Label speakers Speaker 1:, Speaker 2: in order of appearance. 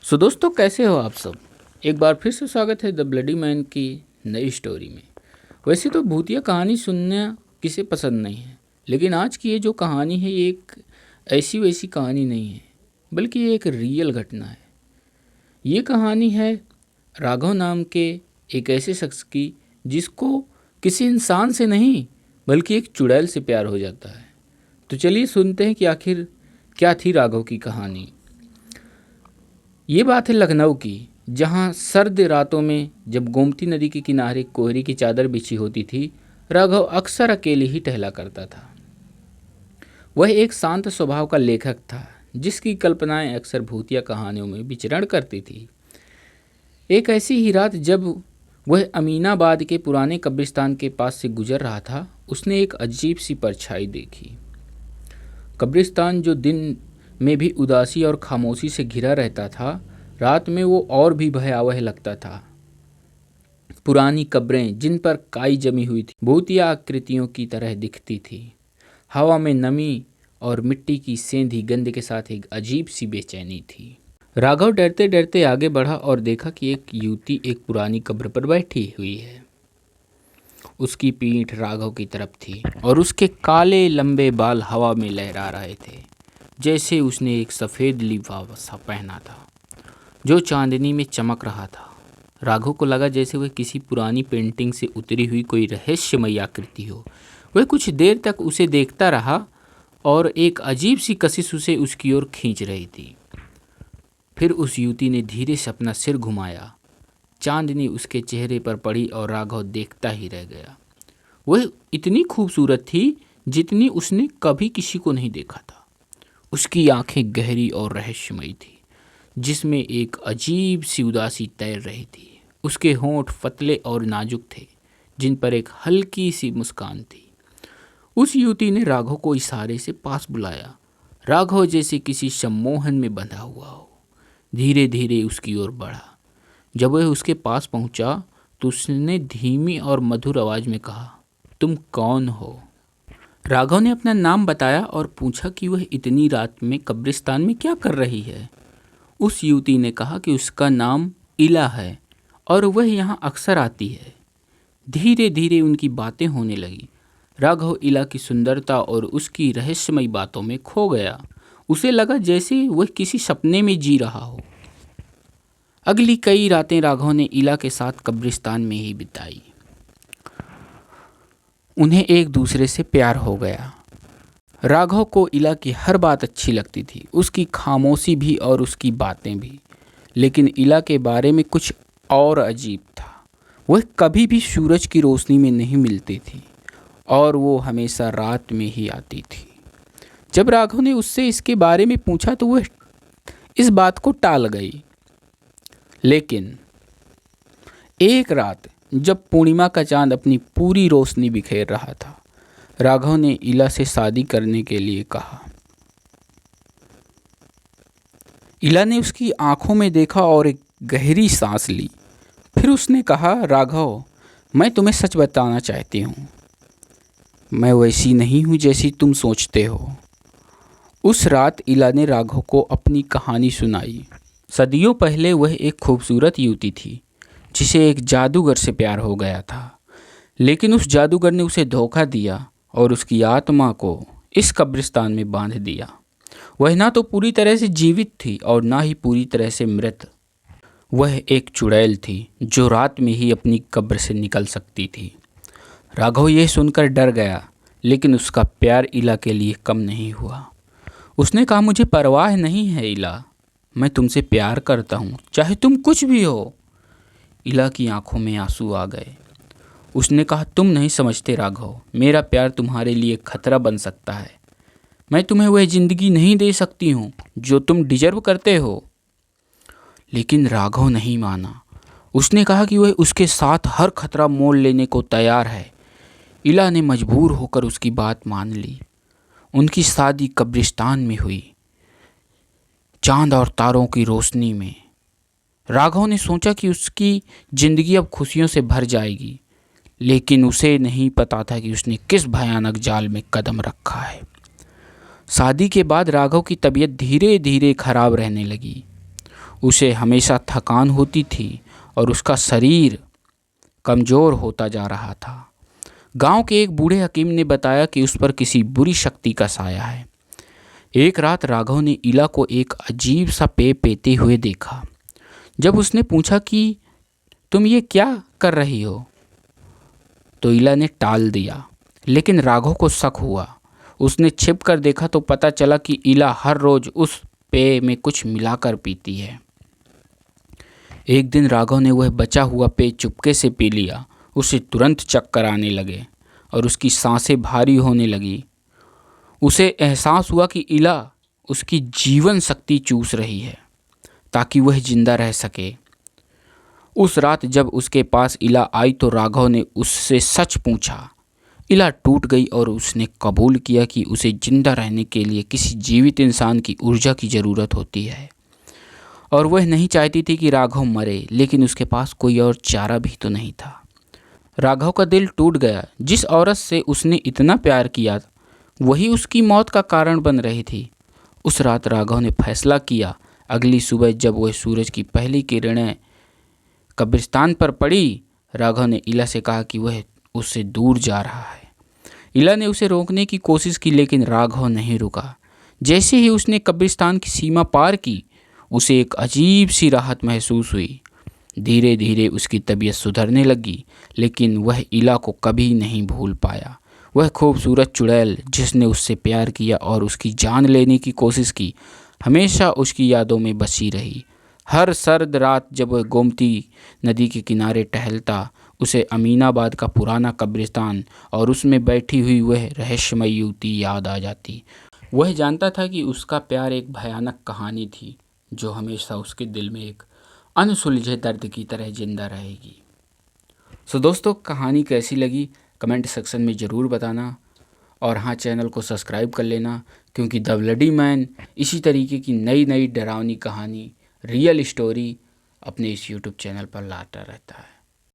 Speaker 1: दोस्तों, कैसे हो आप सब। एक बार फिर से स्वागत है द ब्लडी मैन की नई स्टोरी में। वैसे तो भूतिया कहानी सुनना किसे पसंद नहीं है, लेकिन आज की ये जो कहानी है ये एक ऐसी वैसी कहानी नहीं है, बल्कि ये एक रियल घटना है। ये कहानी है राघव नाम के एक ऐसे शख्स की जिसको किसी इंसान से नहीं बल्कि एक चुड़ैल से प्यार हो जाता है। तो चलिए सुनते हैं कि आखिर क्या थी राघव की कहानी। ये बात है लखनऊ की, जहाँ सर्द रातों में जब गोमती नदी के किनारे कोहरे की चादर बिछी होती थी, राघव अक्सर अकेले ही टहला करता था। वह एक शांत स्वभाव का लेखक था जिसकी कल्पनाएं अक्सर भूतिया कहानियों में विचरण करती थी। एक ऐसी ही रात जब वह अमीनाबाद के पुराने कब्रिस्तान के पास से गुजर रहा था, उसने एक अजीब सी परछाई देखी। कब्रिस्तान जो दिन में भी उदासी और खामोशी से घिरा रहता था, रात में वो और भी भयावह लगता था। पुरानी कब्रें जिन पर काई जमी हुई थी भूतिया आकृतियों की तरह दिखती थी। हवा में नमी और मिट्टी की सेंधी गंध के साथ एक अजीब सी बेचैनी थी। राघव डरते डरते आगे बढ़ा और देखा कि एक युवती एक पुरानी कब्र पर बैठी हुई है। उसकी पीठ राघव की तरफ थी और उसके काले लंबे बाल हवा में लहरा रहे थे, जैसे उसने एक सफ़ेद लिबास पहना था जो चांदनी में चमक रहा था। राघव को लगा जैसे वह किसी पुरानी पेंटिंग से उतरी हुई कोई रहस्यमयी आकृति हो। वह कुछ देर तक उसे देखता रहा और एक अजीब सी कशिश उसे उसकी ओर खींच रही थी। फिर उस युवती ने धीरे से अपना सिर घुमाया। चांदनी उसके चेहरे पर पड़ी और राघव देखता ही रह गया। वह इतनी खूबसूरत थी जितनी उसने कभी किसी को नहीं देखा था। उसकी आंखें गहरी और रहस्यमयी थी, जिसमें एक अजीब सी उदासी तैर रही थी। उसके होंठ पतले और नाजुक थे, जिन पर एक हल्की सी मुस्कान थी। उस युवती ने राघव को इशारे से पास बुलाया। राघव जैसे किसी सम्मोहन में बंधा हुआ हो, धीरे धीरे उसकी ओर बढ़ा। जब वह उसके पास पहुंचा तो उसने धीमी और मधुर आवाज में कहा, तुम कौन हो? राघव ने अपना नाम बताया और पूछा कि वह इतनी रात में कब्रिस्तान में क्या कर रही है। उस युवती ने कहा कि उसका नाम इला है और वह यहाँ अक्सर आती है। धीरे धीरे उनकी बातें होने लगी। राघव इला की सुंदरता और उसकी रहस्यमयी बातों में खो गया। उसे लगा जैसे वह किसी सपने में जी रहा हो। अगली कई रातें राघव ने इला के साथ कब्रिस्तान में ही बिताई। उन्हें एक दूसरे से प्यार हो गया। राघव को इला की हर बात अच्छी लगती थी, उसकी खामोशी भी और उसकी बातें भी। लेकिन इला के बारे में कुछ और अजीब था। वह कभी भी सूरज की रोशनी में नहीं मिलती थी और वो हमेशा रात में ही आती थी। जब राघव ने उससे इसके बारे में पूछा तो वह इस बात को टाल गई। लेकिन एक रात जब पूर्णिमा का चांद अपनी पूरी रोशनी बिखेर रहा था, राघव ने इला से शादी करने के लिए कहा। इला ने उसकी आंखों में देखा और एक गहरी सांस ली। फिर उसने कहा, राघव, मैं तुम्हें सच बताना चाहती हूँ। मैं वैसी नहीं हूँ जैसी तुम सोचते हो। उस रात इला ने राघव को अपनी कहानी सुनाई। सदियों पहले वह एक खूबसूरत युवती थी जिसे एक जादूगर से प्यार हो गया था। लेकिन उस जादूगर ने उसे धोखा दिया और उसकी आत्मा को इस कब्रिस्तान में बांध दिया। वह ना तो पूरी तरह से जीवित थी और ना ही पूरी तरह से मृत। वह एक चुड़ैल थी जो रात में ही अपनी कब्र से निकल सकती थी। राघव यह सुनकर डर गया, लेकिन उसका प्यार इला के लिए कम नहीं हुआ। उसने कहा, मुझे परवाह नहीं है इला, मैं तुमसे प्यार करता हूँ, चाहे तुम कुछ भी हो। इला की आंखों में आंसू आ गए। उसने कहा, तुम नहीं समझते राघव, मेरा प्यार तुम्हारे लिए खतरा बन सकता है। मैं तुम्हें वह जिंदगी नहीं दे सकती हूँ जो तुम डिजर्व करते हो। लेकिन राघव नहीं माना। उसने कहा कि वह उसके साथ हर खतरा मोल लेने को तैयार है। इला ने मजबूर होकर उसकी बात मान ली। उनकी शादी कब्रिस्तान में हुई, चांद और तारों की रोशनी में। राघव ने सोचा कि उसकी जिंदगी अब खुशियों से भर जाएगी, लेकिन उसे नहीं पता था कि उसने किस भयानक जाल में कदम रखा है। शादी के बाद राघव की तबीयत धीरे धीरे खराब रहने लगी। उसे हमेशा थकान होती थी और उसका शरीर कमज़ोर होता जा रहा था। गांव के एक बूढ़े हकीम ने बताया कि उस पर किसी बुरी शक्ति का साया है। एक रात राघव ने इला को एक अजीब सा पेय पीते हुए देखा। जब उसने पूछा कि तुम ये क्या कर रही हो, तो इला ने टाल दिया, लेकिन राघव को शक हुआ। उसने छिप कर देखा तो पता चला कि इला हर रोज़ उस पेय में कुछ मिलाकर पीती है। एक दिन राघव ने वह बचा हुआ पेय चुपके से पी लिया। उसे तुरंत चक्कर आने लगे और उसकी सांसें भारी होने लगी। उसे एहसास हुआ कि इला उसकी जीवन शक्ति चूस रही है ताकि वह जिंदा रह सके। उस रात जब उसके पास इला आई तो राघव ने उससे सच पूछा। इला टूट गई और उसने कबूल किया कि उसे जिंदा रहने के लिए किसी जीवित इंसान की ऊर्जा की ज़रूरत होती है और वह नहीं चाहती थी कि राघव मरे, लेकिन उसके पास कोई और चारा भी तो नहीं था। राघव का दिल टूट गया। जिस औरत से उसने इतना प्यार किया वही उसकी मौत का कारण बन रही थी। उस रात राघव ने फैसला किया, अगली सुबह जब वह सूरज की पहली किरणें कब्रिस्तान पर पड़ी, राघव ने इला से कहा कि वह उससे दूर जा रहा है। इला ने उसे रोकने की कोशिश की, लेकिन राघव नहीं रुका। जैसे ही उसने कब्रिस्तान की सीमा पार की, उसे एक अजीब सी राहत महसूस हुई। धीरे धीरे उसकी तबीयत सुधरने लगी, लेकिन वह इला को कभी नहीं भूल पाया। वह खूबसूरत चुड़ैल जिसने उससे प्यार किया और उसकी जान लेने की कोशिश की, हमेशा उसकी यादों में बसी रही। हर सर्द रात जब वह गोमती नदी के किनारे टहलता, उसे अमीनाबाद का पुराना कब्रिस्तान और उसमें बैठी हुई वह रहस्यमय युवती याद आ जाती। वह जानता था कि उसका प्यार एक भयानक कहानी थी जो हमेशा उसके दिल में एक अनसुलझे दर्द की तरह जिंदा रहेगी। सो दोस्तों, कहानी कैसी लगी कमेंट सेक्शन में ज़रूर बताना, और हाँ, चैनल को सब्सक्राइब कर लेना, क्योंकि द ब्लडी मैन इसी तरीके की नई नई डरावनी कहानी, रियल स्टोरी अपने इस यूट्यूब चैनल पर लाता रहता है।